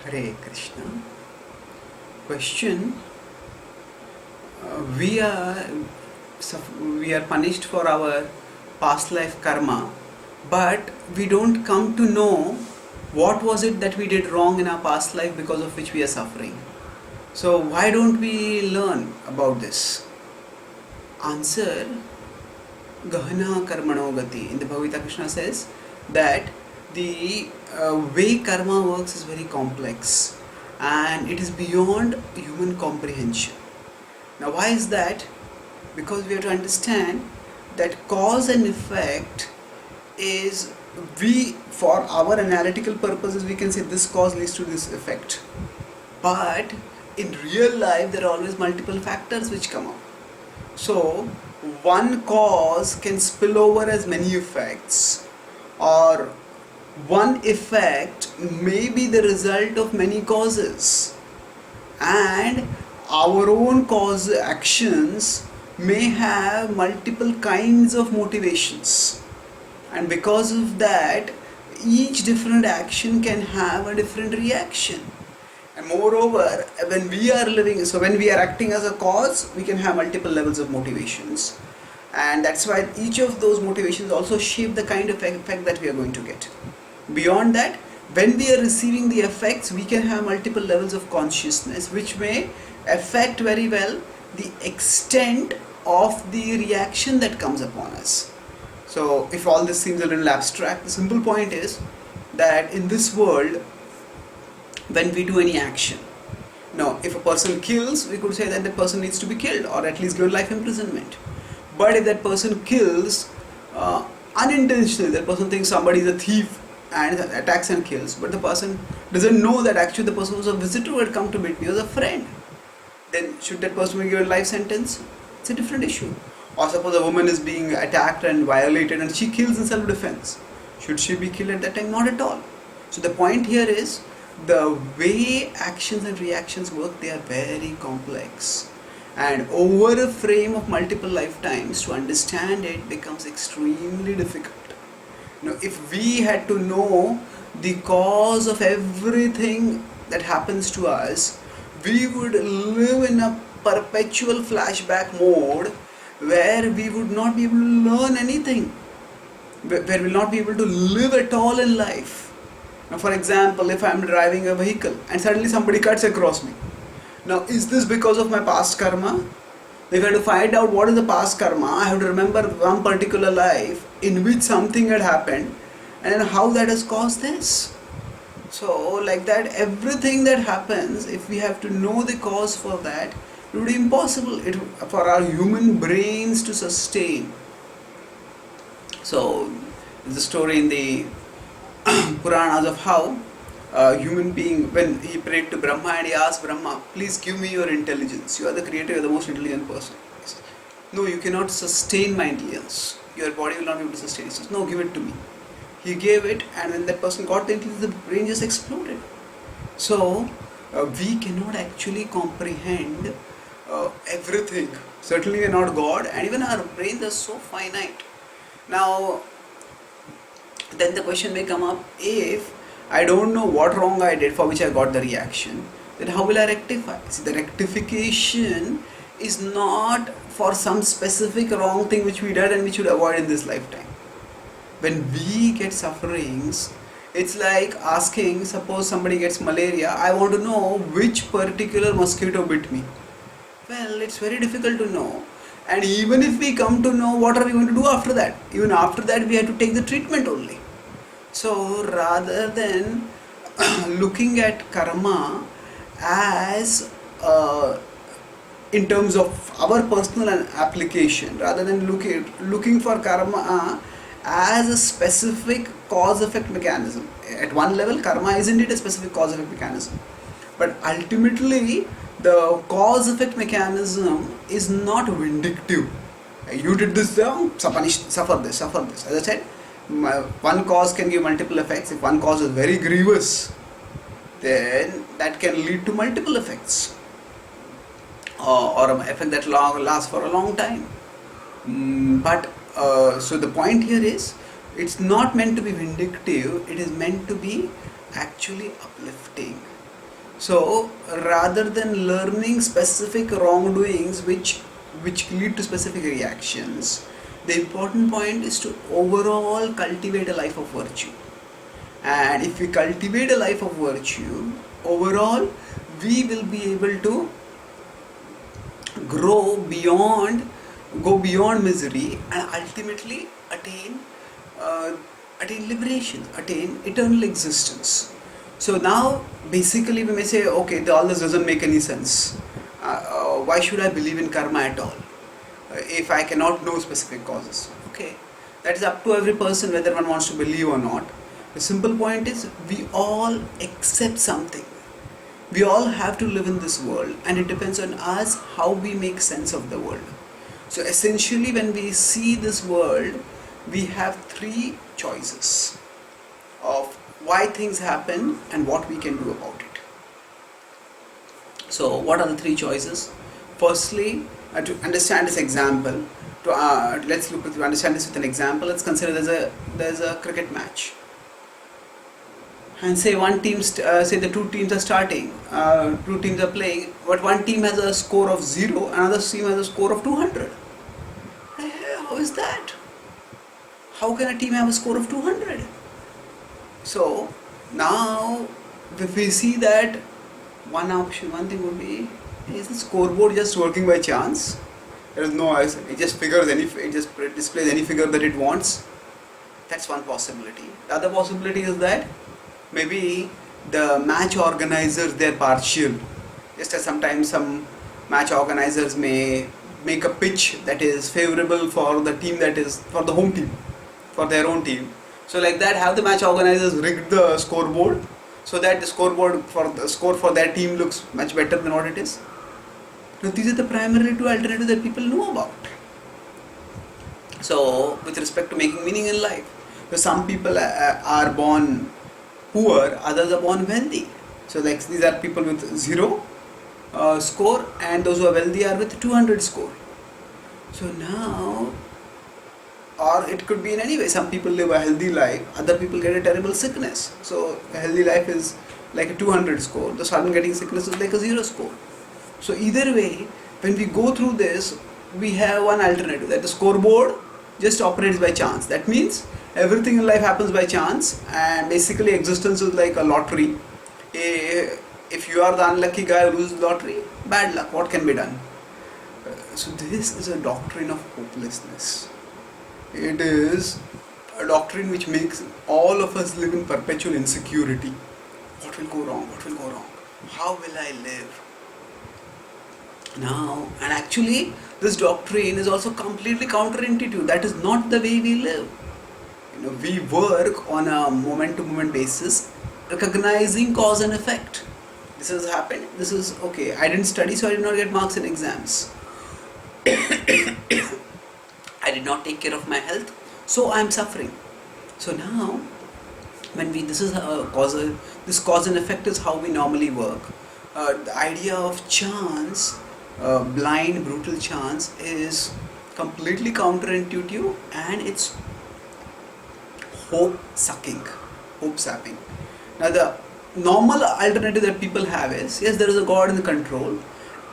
Hare Krishna. Question: We are we are punished for our past life karma, but we don't come to know what was it that we did wrong in our past life because of which we are suffering. So why don't we learn about this? Answer: Gahana karmano gati. In the Bhagavad Gita, Krishna says that the way karma works is very complex and it is beyond human comprehension. Now, why is that? Because we have to understand that cause and effect is, for our analytical purposes, we can say this cause leads to this effect. But in real life, there are always multiple factors which come up. So, one cause can spill over as many effects, or one effect may be the result of many causes, and our own cause actions may have multiple kinds of motivations, and because of that each different action can have a different reaction. And moreover, when we are acting as a cause, we can have multiple levels of motivations, and that's why each of those motivations also shape the kind of effect that we are going to get. Beyond that, when we are receiving the effects, we can have multiple levels of consciousness which may affect very well the extent of the reaction that comes upon us. So if all this seems a little abstract, the simple point is that in this world, when we do any action, now if a person kills, we could say that the person needs to be killed or at least given life imprisonment. But if that person kills unintentionally, that person thinks somebody is a thief and attacks and kills, but the person doesn't know that actually the person was a visitor who had come to meet me, was a friend, then should that person be given life sentence? It's a different issue. Or suppose a woman is being attacked and violated and she kills in self-defense. Should she be killed at that time? Not at all. So the point here is, the way actions and reactions work, they are very complex, and over a frame of multiple lifetimes to understand it becomes extremely difficult. Now, if we had to know the cause of everything that happens to us, we would live in a perpetual flashback mode where we would not be able to learn anything, where we will not be able to live at all in life. Now, for example, if I am driving a vehicle and suddenly somebody cuts across me, now is this because of my past karma? If I have to find out what is the past karma, I have to remember one particular life in which something had happened and how that has caused this. So like that, everything that happens, if we have to know the cause for that, it would be impossible for our human brains to sustain. So there's a story in the Puranas of how a human being, when he prayed to Brahma and he asked Brahma, please give me your intelligence. You are the creator, you are the most intelligent person. He says, no, you cannot sustain my intelligence. Your body will not be able to sustain it. He says, no, give it to me. He gave it, and when that person got the intelligence, the brain just exploded. So we cannot actually comprehend everything. Certainly we are not God, and even our brains are so finite. Now, then the question may come up, if I don't know what wrong I did for which I got the reaction, then how will I rectify? See, the rectification is not for some specific wrong thing which we did and which we should avoid in this lifetime. When we get sufferings, it's like asking, suppose somebody gets malaria, I want to know which particular mosquito bit me. Well, it's very difficult to know. And even if we come to know, what are we going to do after that? Even after that, we have to take the treatment only. So rather than looking at karma as in terms of our personal application, rather than looking for karma as a specific cause-effect mechanism. At one level, karma is indeed a specific cause-effect mechanism. But ultimately, the cause-effect mechanism is not vindictive. You did this wrong, suffer this. As I said, one cause can give multiple effects. If one cause is very grievous, then that can lead to multiple effects, or an effect that lasts for a long time. So the point here is, it's not meant to be vindictive, it is meant to be actually uplifting. So rather than learning specific wrongdoings which lead to specific reactions, the important point is to overall cultivate a life of virtue. And if we cultivate a life of virtue, overall we will be able to grow beyond, go beyond misery, and ultimately attain liberation, attain eternal existence. So now basically we may say, okay, all this doesn't make any sense. Why should I believe in karma at all if I cannot know specific causes? Okay, that is up to every person whether one wants to believe or not. The simple point is, we all accept something. We all have to live in this world, and it depends on us how we make sense of the world. So essentially, when we see this world, we have three choices of why things happen and what we can do about it. So what are the three choices? Firstly, to understand this example, let's look to understand this with an example. Let's consider there's a cricket match, and say one team, say the two teams are starting, two teams are playing, but one team has a score of 0, another team has a score of 200. How is that? How can a team have a score of 200? So now if we see that, one thing would be, is the scoreboard just working by chance? There is no, it just displays any figure that it wants. That's one possibility. The other possibility is that maybe the match organizers, they're partial. Just as sometimes some match organizers may make a pitch that is favorable for the team, that is for the home team, for their own team. So like that, have the match organizers rigged the scoreboard so that the scoreboard for the score for their team looks much better than what it is. Now these are the primary two alternatives that people know about. So with respect to making meaning in life, so some people are born poor, others are born wealthy. So like these are people with 0 score, and those who are wealthy are with 200 score. So now, or it could be in any way. Some people live a healthy life, other people get a terrible sickness. So a healthy life is like a 200 score, the sudden getting sickness is like a 0 score. So either way, when we go through this, we have one alternative, that the scoreboard just operates by chance. That means everything in life happens by chance, and basically existence is like a lottery. If you are the unlucky guy who loses lottery, bad luck, what can be done? So this is a doctrine of hopelessness. It is a doctrine which makes all of us live in perpetual insecurity. What will go wrong? What will go wrong? How will I live? Now, and actually this doctrine is also completely counterintuitive. That is not the way we live. We work on a moment-to-moment basis, recognizing cause and effect. This has happened, this is okay. I didn't study, so I did not get marks in exams. I did not take care of my health, so I am suffering. So now, when this cause and effect is how we normally work. The idea of chance, blind, brutal chance, is completely counterintuitive, and it's hope sapping. Now the normal alternative that people have is, yes, there is a God in the control,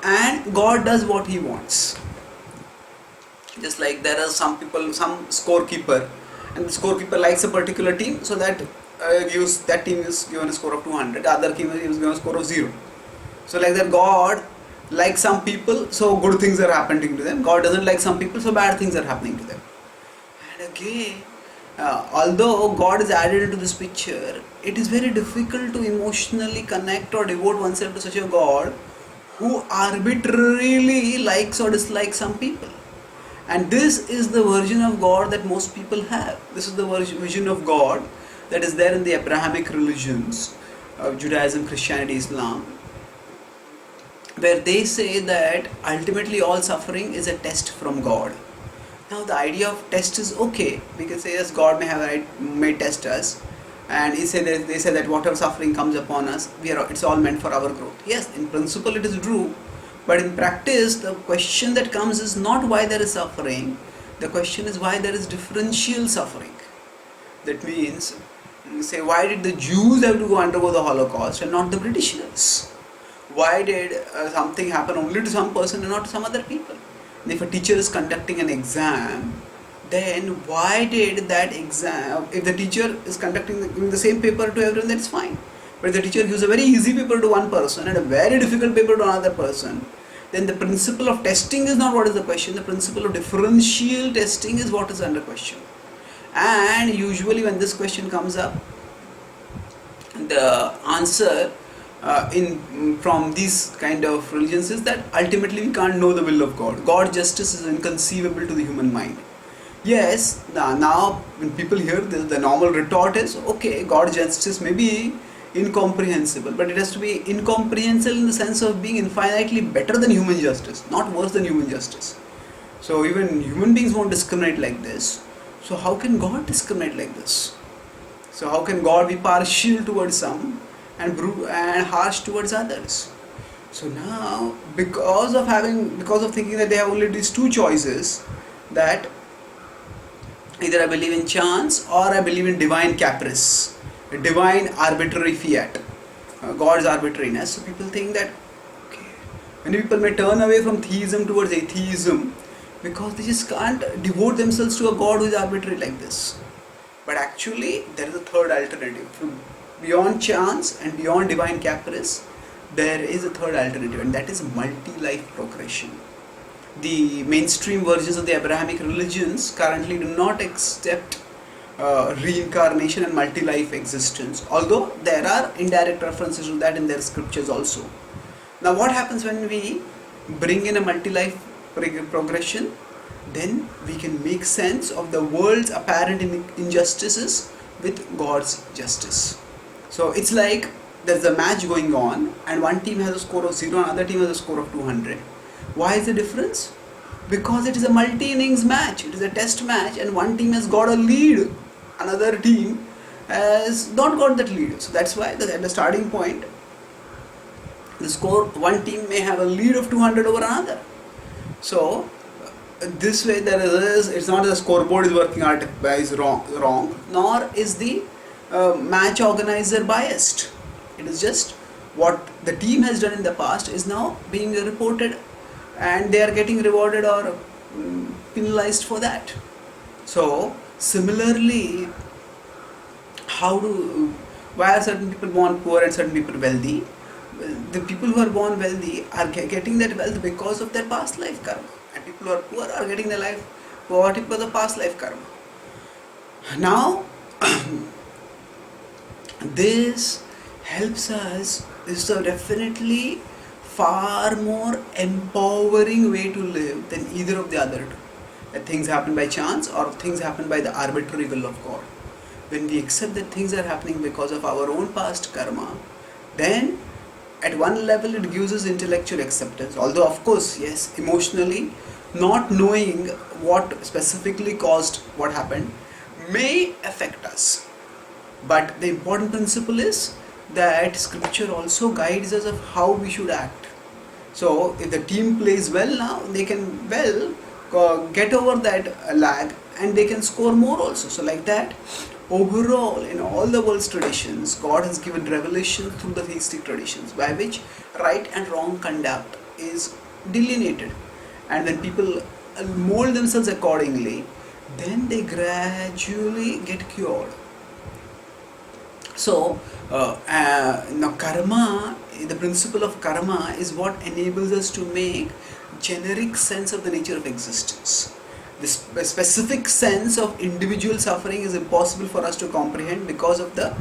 and God does what He wants. Just like there are some people, some scorekeeper, and the scorekeeper likes a particular team, so that team is given a score of 200, the other team is given a score of 0. So like that, God likes some people, so good things are happening to them. God doesn't like some people, so bad things are happening to them. And again, although God is added into this picture, it is very difficult to emotionally connect or devote oneself to such a God who arbitrarily likes or dislikes some people. And this is the version of God that most people have. This is the vision of God that is there in the Abrahamic religions, Judaism, Christianity, Islam, where they say that ultimately all suffering is a test from God. Now the idea of test is okay. We can say, yes, God may test us, and they say that whatever suffering comes upon us, it's all meant for our growth. Yes, in principle it is true, but in practice the question that comes is not why there is suffering. The question is why there is differential suffering. That means, say, why did the Jews have to undergo the Holocaust and not the Britishers? Why did something happen only to some person and not to some other people? And if a teacher is conducting an exam, then why did that exam, if the teacher is giving the same paper to everyone, that's fine. But if the teacher gives a very easy paper to one person and a very difficult paper to another person, then the principle of testing is not what is the question. The principle of differential testing is what is under question. And usually when this question comes up, the answer from these kind of religions is that ultimately we can't know the will of God. God's justice is inconceivable to the human mind. Yes, now when people hear this, the normal retort is, okay, God's justice may be incomprehensible, but it has to be incomprehensible in the sense of being infinitely better than human justice, not worse than human justice. So even human beings won't discriminate like this. So how can God discriminate like this? So how can God be partial towards some and harsh towards others? So now, because of thinking that they have only these two choices, that either I believe in chance or I believe in divine caprice, divine arbitrary fiat, God's arbitrariness. So people think that, okay, many people may turn away from theism towards atheism because they just can't devote themselves to a God who is arbitrary like this. But actually, there is a third alternative. Beyond chance and beyond divine caprice, there is a third alternative, and that is multi-life progression. The mainstream versions of the Abrahamic religions currently do not accept reincarnation and multi-life existence, although there are indirect references to that in their scriptures also. Now what happens when we bring in a multi-life progression? Then we can make sense of the world's apparent injustices with God's justice. So it's like there's a match going on and one team has a score of 0 and another team has a score of 200. Why is the difference? Because it is a multi-innings match, it is a test match, and one team has got a lead, another team has not got that lead. So that's why at the starting point, the score, one team may have a lead of 200 over another. So this way it's not the scoreboard is working out is wrong, nor is the match organizer biased. It is just what the team has done in the past is now being reported, and they are getting rewarded or penalized for that. So similarly, why are certain people born poor and certain people wealthy? The people who are born wealthy are getting that wealth because of their past life karma, and people who are poor are getting their life because of past life karma. Now this helps us. This is definitely far more empowering way to live than either of the other two. That things happen by chance or things happen by the arbitrary will of God. When we accept that things are happening because of our own past karma, then at one level it gives us intellectual acceptance. Although of course, yes, emotionally, not knowing what specifically caused what happened may affect us. But the important principle is that scripture also guides us of how we should act. So if the team plays well now, they can get over that lag and they can score more also. So like that, overall in all the world's traditions, God has given revelation through the theistic traditions by which right and wrong conduct is delineated. And when people mold themselves accordingly, then they gradually get cured. So now karma, the principle of karma is what enables us to make generic sense of the nature of existence. This specific sense of individual suffering is impossible for us to comprehend because of the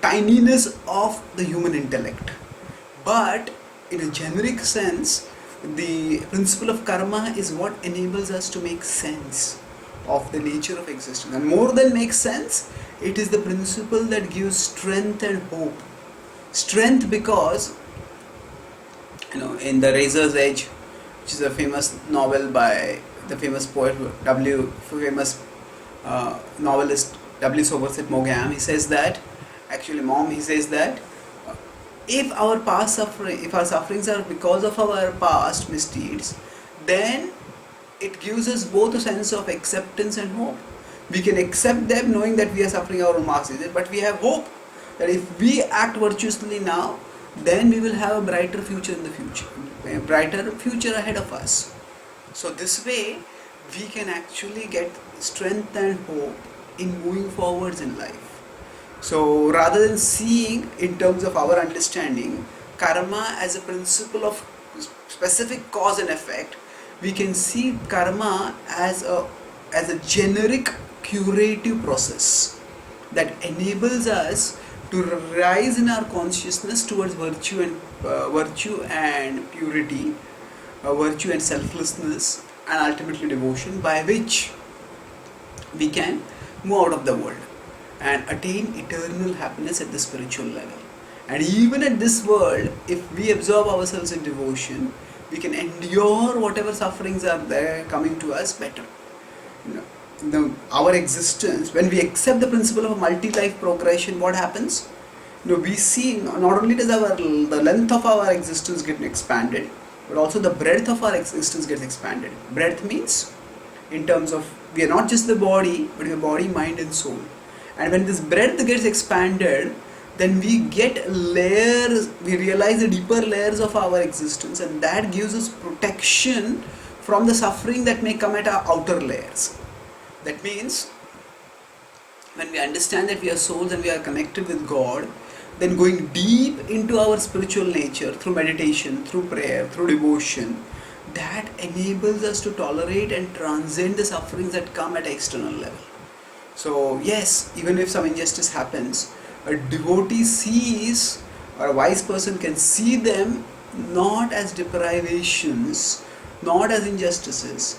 tininess of the human intellect. But in a generic sense, the principle of karma is what enables us to make sense of the nature of existence. And more than make sense, it is the principle that gives strength and hope. Strength because, in The Razor's Edge, which is a famous novel by the famous poet, famous novelist W. Somerset Maugham, he says that, if our sufferings are because of our past misdeeds, then it gives us both a sense of acceptance and hope. We can accept them knowing that we are suffering our own past misdeeds, but we have hope that if we act virtuously now, then we will have a brighter future in the future, a brighter future ahead of us. So this way we can actually get strength and hope in moving forwards in life. So rather than seeing in terms of our understanding karma as a principle of specific cause and effect, we can see karma as a generic curative process that enables us to rise in our consciousness towards virtue and purity, virtue and selflessness, and ultimately devotion, by which we can move out of the world and attain eternal happiness at the spiritual level. And even at this world, if we absorb ourselves in devotion, we can endure whatever sufferings are there coming to us better. Our existence, when we accept the principle of multi-life progression, what happens? We see not only does the length of our existence get expanded, but also the breadth of our existence gets expanded. Breadth means in terms of we are not just the body, but we are body, mind and soul. And when this breadth gets expanded, then we get layers, we realize the deeper layers of our existence, and that gives us protection from the suffering that may come at our outer layers. That means when we understand that we are souls and we are connected with God, then going deep into our spiritual nature through meditation, through prayer, through devotion, that enables us to tolerate and transcend the sufferings that come at an external level. So yes, even if some injustice happens, a devotee sees, or a wise person can see them not as deprivations, not as injustices,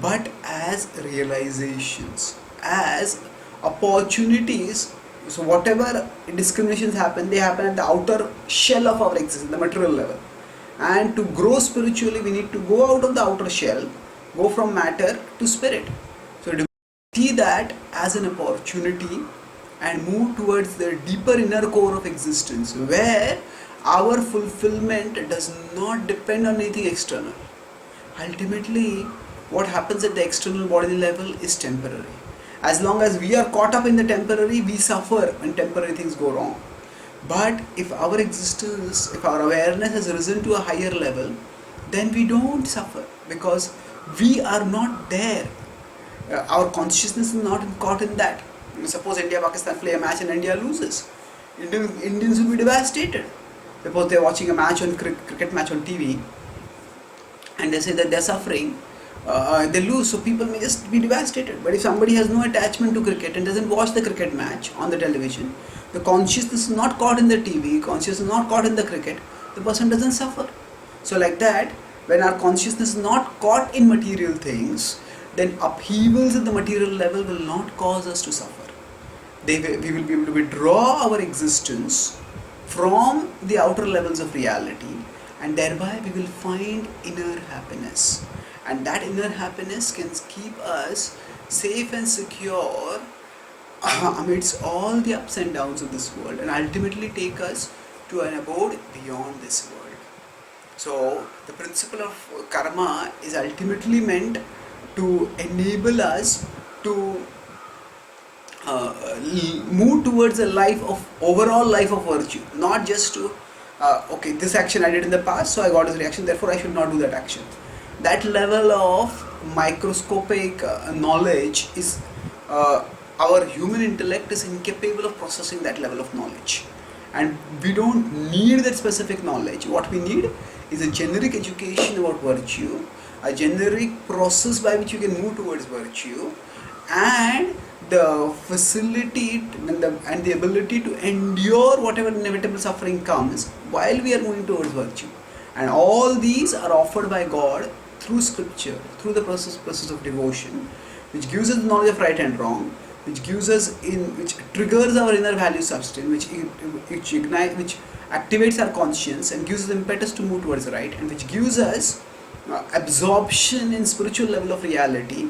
but as realizations, as opportunities. So whatever discriminations happen, they happen at the outer shell of our existence, the material level. And to grow spiritually, we need to go out of the outer shell, go from matter to spirit. So to see that as an opportunity and move towards the deeper inner core of existence, where our fulfillment does not depend on anything external. Ultimately, what happens at the external body level is temporary. As long as we are caught up in the temporary, we suffer when temporary things go wrong. But if our existence, if our awareness has risen to a higher level, then we don't suffer because we are not there. Our consciousness is not caught in that. Suppose India-Pakistan play a match and India loses. Indians will be devastated. Suppose they are watching a match on cricket match on TV and they say that they are suffering. They lose, so people may just be devastated. But if somebody has no attachment to cricket and doesn't watch the cricket match on the television, the consciousness is not caught in the TV, consciousness is not caught in the cricket, the person doesn't suffer. So like that, when our consciousness is not caught in material things, then upheavals at the material level will not cause us to suffer. We will be able to withdraw our existence from the outer levels of reality, and thereby we will find inner happiness. And that inner happiness can keep us safe and secure amidst all the ups and downs of this world, and ultimately take us to an abode beyond this world. So the principle of karma is ultimately meant to enable us to move towards a life of overall life of virtue, not just to okay, this action I did in the past, so I got this reaction, therefore I should not do that action. That level of microscopic knowledge is our human intellect is incapable of processing that level of knowledge, and we don't need that specific knowledge. What we need is a generic education about virtue, a generic process by which you can move towards virtue, and the facility and the ability to endure whatever inevitable suffering comes while we are moving towards virtue. And all these are offered by God through scripture, through the process of devotion, which gives us the knowledge of right and wrong, which triggers our inner value substance, which activates our conscience and gives us impetus to move towards right, and which gives us absorption in spiritual level of reality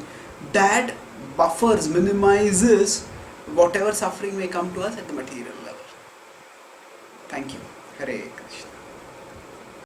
that buffers, minimizes whatever suffering may come to us at the material level. Thank you. Hare Krishna.